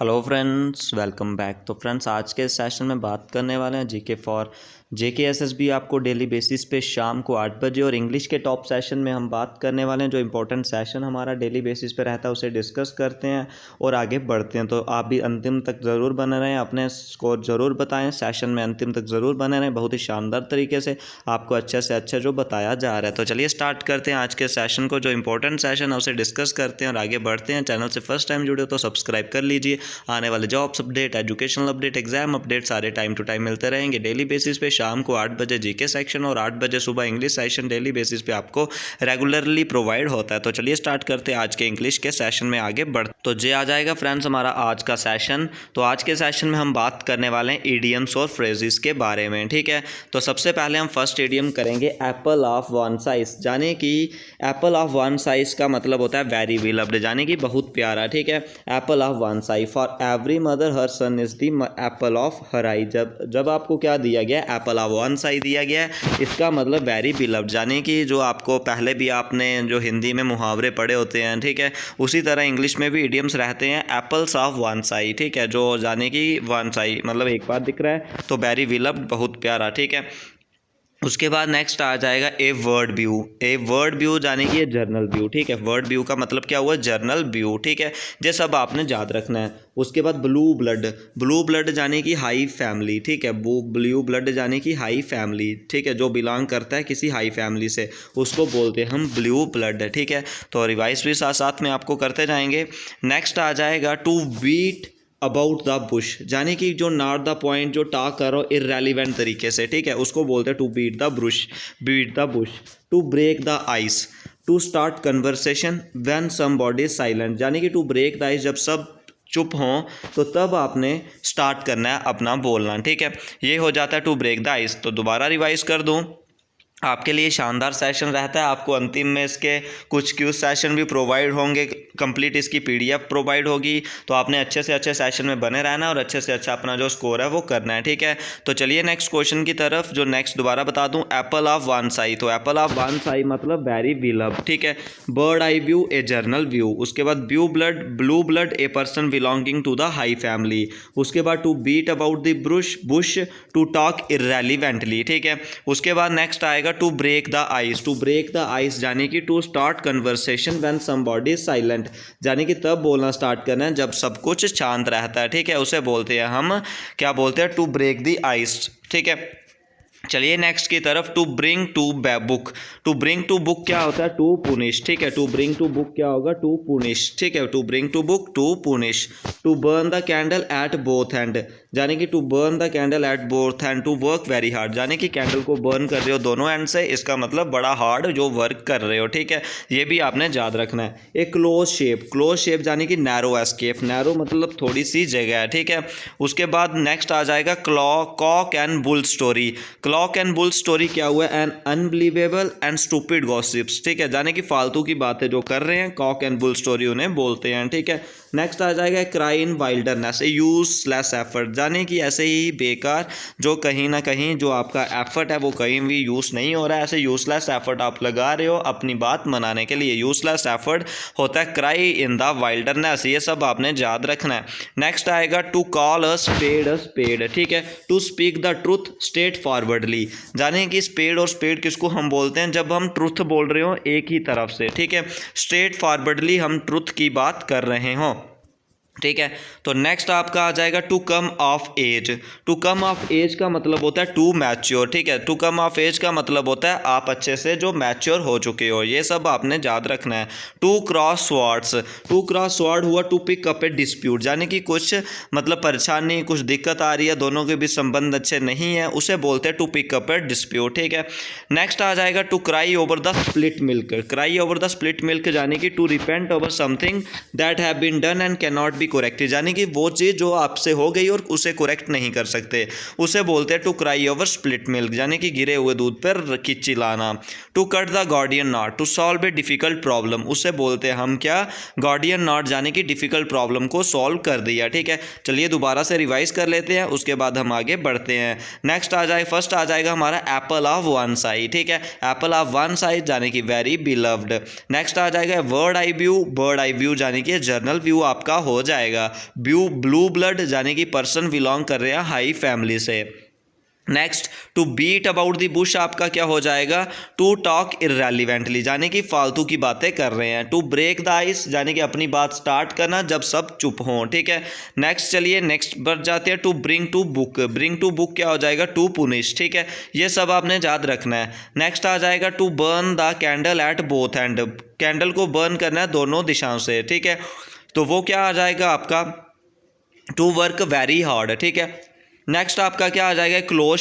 Hello friends, welcome back. तो friends, आज के सेशन में बात करने वाले हैं जीके फॉर जेके एसएसबी। आपको डेली बेसिस पे शाम को 8 बजे, और इंग्लिश के टॉप सेशन में हम बात करने वाले हैं जो इंपॉर्टेंट सेशन हमारा डेली बेसिस पे रहता है उसे डिस्कस करते हैं और आगे बढ़ते हैं। तो आप भी अंतिम तक ज़रूर बने रहें, अपने स्कोर ज़रूर बताएं, सेशन में अंतिम तक ज़रूर बने रहें। बहुत ही शानदार तरीके से आपको अच्छे से अच्छा जो बताया जा रहा है। तो चलिए स्टार्ट करते हैं आज के सेशन को। जो इंपॉर्टेंट सेशन है उसे डिस्कस करते हैं और आगे बढ़ते हैं। चैनल से फर्स्ट टाइम जुड़े हो तो सब्सक्राइब कर लीजिए। आने वाले jobs update, educational update, exam update सारे टाइम टू टाइम मिलते रहेंगे डेली बेसिस पे। शाम को 8 बजे जीके सेक्शन और 8 बजे सुबह इंग्लिश सेशन डेली बेसिस पे आपको रेगुलरली प्रोवाइड होता है। तो चलिए स्टार्ट करते हैं आज के इंग्लिश के सेशन में आगे बढ़। तो जे आ जाएगा फ्रेंड्स हमारा आज का सेशन। तो आज के सेशन में हम बात करने वाले हैं ईडियम्स और फ्रेजेस के बारे में, ठीक है। तो सबसे पहले हम फर्स्ट ईडियम करेंगे एप्पल ऑफ वन साइज, यानी कि एप्पल ऑफ वन साइज का मतलब होता है वेरी बिलव्ड, यानी कि बहुत प्यारा, ठीक है। Apple of one size, for every mother her son is the apple of her eye. जब आपको क्या दिया गया, एप्पल ऑफ वन साइज दिया गया है, इसका मतलब वेरी बिलव्ड, यानी कि जो आपको पहले भी आपने जो हिंदी में मुहावरे पढ़े होते हैं, ठीक है, उसी तरह इंग्लिश में भी इडियम्स रहते हैं। एप्पल्स ऑफ वन साइज, ठीक है, जो यानी कि वन साइज मतलब एक बार दिख रहा है तो वेरी बिलव्ड, बहुत प्यारा, ठीक है। उसके बाद नेक्स्ट आ जाएगा a word view. A word view यानी कि ये जर्नल व्यू, ठीक है। वर्ड व्यू का मतलब क्या हुआ, जर्नल व्यू, ठीक है। ये सब आपने याद रखना है। उसके बाद ब्लू ब्लड, ब्लू ब्लड यानी कि हाई फैमिली, ठीक है। ब्लू ब्लड यानी कि हाई फैमिली, ठीक है, जो बिलोंग करता है किसी हाई फैमिली से, उसको बोलते हैं हम ब्लू ब्लड, ठीक है। तो रिवाइज भी साथ साथ में आपको करते जाएंगे। नेक्स्ट आ जाएगा to beat about the bush, यानी कि जो नॉट द पॉइंट, जो टॉक करो इररेलेवेंट तरीके से, ठीक है, उसको बोलते हैं to beat the brush, beat the bush. To break the ice, to start conversation when somebody is silent, यानी कि टू ब्रेक द आइस, जब सब चुप हों तो तब आपने स्टार्ट करना है अपना बोलना, ठीक है। ये हो जाता है टू ब्रेक द आइस। तो दोबारा रिवाइज कर दूँ, आपके लिए शानदार सेशन रहता है। आपको अंतिम में इसके कुछ क्यूज सेशन भी प्रोवाइड होंगे, कंप्लीट इसकी पीडीएफ प्रोवाइड होगी। तो आपने अच्छे से अच्छे सेशन में बने रहना है और अच्छे से अच्छा अपना जो स्कोर है वो करना है, ठीक है। तो चलिए नेक्स्ट क्वेश्चन की तरफ। जो नेक्स्ट दोबारा बता दूं, एप्पल ऑफ वन साई, तो एप्पल ऑफ वन साई मतलब वेरी बिलव्ड, ठीक है। Bird eye view, a general view. उसके बाद blue blood, a person belonging to the high family. उसके बाद to beat about the bush, to talk irrelevantly, ठीक है। उसके बाद नेक्स्ट आएगा to break the ice. To break the ice यानी कि to start conversation when somebody is silent, यानी कि तब बोलना स्टार्ट करना है जब सब कुछ शांत रहता है, ठीक है। उसे बोलते हैं हम, क्या बोलते हैं, टू ब्रेक द आइस, ठीक है। चलिए नेक्स्ट की तरफ। To bring to book, to bring to book क्या होता है, टू पुनिश, ठीक है। टू ब्रिंग टू बुक क्या होगा, टू पुनिश, ठीक है। To bring to book, to punish. To burn the candle at both end, यानी कि to burn the candle at both end, to work very hard, यानी कि कैंडल को burn कर रहे हो दोनों एंड से, इसका मतलब बड़ा हार्ड जो वर्क कर रहे हो, ठीक है। ये भी आपने याद रखना है। ए क्लोज शेप, क्लोज शेप यानी कि नैरो एस्केप, नैरो मतलब थोड़ी सी जगह है, ठीक है। उसके बाद नेक्स्ट आ जाएगा cock and bull story. Clock and bull story क्या हुआ, N unbelievable and stupid gossips, ठीक है, यानी कि फालतू की बातें जो कर रहे हैं, कॉक एंड बुल स्टोरी उन्हें बोलते हैं, ठीक है। नेक्स्ट आ जाएगा cry in wilderness, A useless effort, यानी कि ऐसे ही बेकार, जो कहीं ना कहीं जो आपका एफर्ट है वो कहीं भी यूज़ नहीं हो रहा है, ऐसे यूजलेस एफर्ट आप लगा रहे हो अपनी बात मनाने के लिए, यूजलेस एफर्ट होता है क्राई इन द वाइल्डरनेस। ये सब आपने याद रखना है। नेक्स्ट आएगा टू कॉल अ स्पेड, ठीक है। To speak the truth straight forwardly, यानी कि स्पेड और स्पेड किसको हम बोलते हैं, जब हम ट्रुथ बोल रहे हो एक ही तरफ से, ठीक है। स्ट्रेट फॉरवर्डली हम ट्रुथ की बात कर रहे हों, ठीक है। तो नेक्स्ट आपका आ जाएगा to come of age. To come of age का मतलब होता है टू मैच्योर, ठीक है। टू कम ऑफ एज का मतलब होता है आप अच्छे से जो मैच्योर हो चुके हो, ये सब आपने याद रखना है। To cross swords, to cross sword हुआ to pick up a dispute, यानी कि कुछ मतलब परेशानी, कुछ दिक्कत आ रही है, दोनों के बीच संबंध अच्छे नहीं है, उसे बोलते हैं to pick up a dispute, ठीक है। नेक्स्ट आ जाएगा to cry over the spilt milk. Cry over the spilt milk यानी कि to repent over something that have been done and can not be correct, यानी कि वो चीज़ जो आपसे हो गई और उसे करेक्ट नहीं कर सकते, उसे बोलते हैं to cry over spilt milk, यानी कि गिरे हुए दूध पर चिल्लाना। To cut the Gordian knot, to solve a difficult problem, उसे बोलते हैं हम क्या, गार्डियन नॉट, यानी कि डिफिकल्ट प्रॉब्लम को सॉल्व कर दिया, ठीक है। चलिए दोबारा से रिवाइज कर लेते हैं, उसके बाद हम आगे बढ़ते हैं। नेक्स्ट आ जाए, फर्स्ट आ जाएगा हमारा एप्पल ऑफ वन साइड, ठीक है। एप्पल ऑफ वन साइड यानी कि वेरी बिलव्ड। नेक्स्ट आ जाएगा word eye view, bird eye view यानी कि जर्नल व्यू आपका हो जाएगा ब्लू ब्लड, यानी कि पर्सन बिलोंग कर रहे हैं हाई फैमिली से। Next, to beat about the bush आपका क्या हो जाएगा, टू टॉक इररेलीवेंटली, यानी कि फालतू की बातें कर रहे हैं। टू ब्रेक द आइस, यानी कि अपनी बात स्टार्ट करना जब सब चुप हों, ठीक है। नेक्स्ट चलिए नेक्स्ट पर जाते हैं, to bring to book, bring to book क्या हो जाएगा, टू पुनिश, ठीक है। ये सब आपने याद रखना है। नेक्स्ट आ जाएगा to burn the candle at both end, candle को बर्न करना है दोनों दिशाओं से, ठीक है। तो वो क्या आ जाएगा आपका, टू वर्क वेरी हार्ड, ठीक है। नेक्स्ट आपका क्या आ जाएगा, क्लोज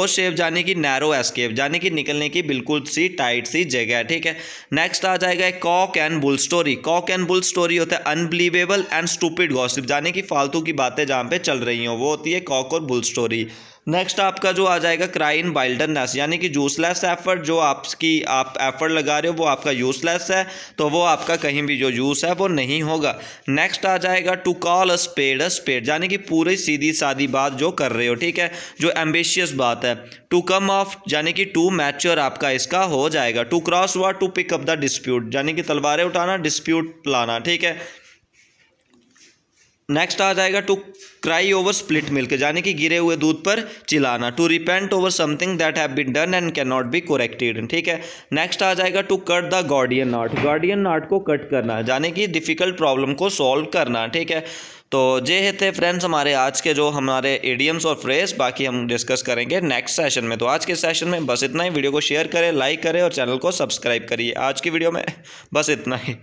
शेप यानी कि नैरो एस्केप, यानी कि निकलने की बिल्कुल सी टाइट सी जगह, ठीक है। नेक्स्ट आ जाएगा cock and bull story, cock and bull story होता है अनबिलीवेबल एंड स्टूपिड गॉसिप, यानी कि फालतू की बातें जहाँ पे चल रही हो वो होती है कॉक और बुल स्टोरी। नेक्स्ट आपका जो आ जाएगा क्राइन वाइल्डरनेस, यानी कि यूजलेस एफर्ट, जो आप एफर्ट लगा रहे हो वो आपका यूजलेस है, तो वो आपका कहीं भी जो यूज़ है वो नहीं होगा। नेक्स्ट आ जाएगा टू कॉल अ स्पेड, यानी कि पूरी सीधी सादी बात जो कर रहे हो, ठीक है, जो एम्बिशियस बात है। टू कम ऑफ, यानी कि टू मैच्योर आपका इसका हो जाएगा। To cross war, to pick up the dispute, यानी कि तलवारें उठाना, डिस्प्यूट लाना, ठीक है। नेक्स्ट आ जाएगा to cry over spilt milk, यानी कि गिरे हुए दूध पर चिल्लाना। To repent over something that have been done and can not be corrected, ठीक है। नेक्स्ट आ जाएगा to cut the Gordian knot को कट करना, यानी कि डिफ़िकल्ट प्रॉब्लम को सॉल्व करना, ठीक है। तो ये थे फ्रेंड्स हमारे आज के जो हमारे इडियम्स और फ्रेज, बाकी हम डिस्कस करेंगे नेक्स्ट सेशन में। तो आज के सेशन में बस इतना ही। वीडियो को शेयर करें, लाइक करें और चैनल को सब्सक्राइब करिए। आज की वीडियो में बस इतना ही।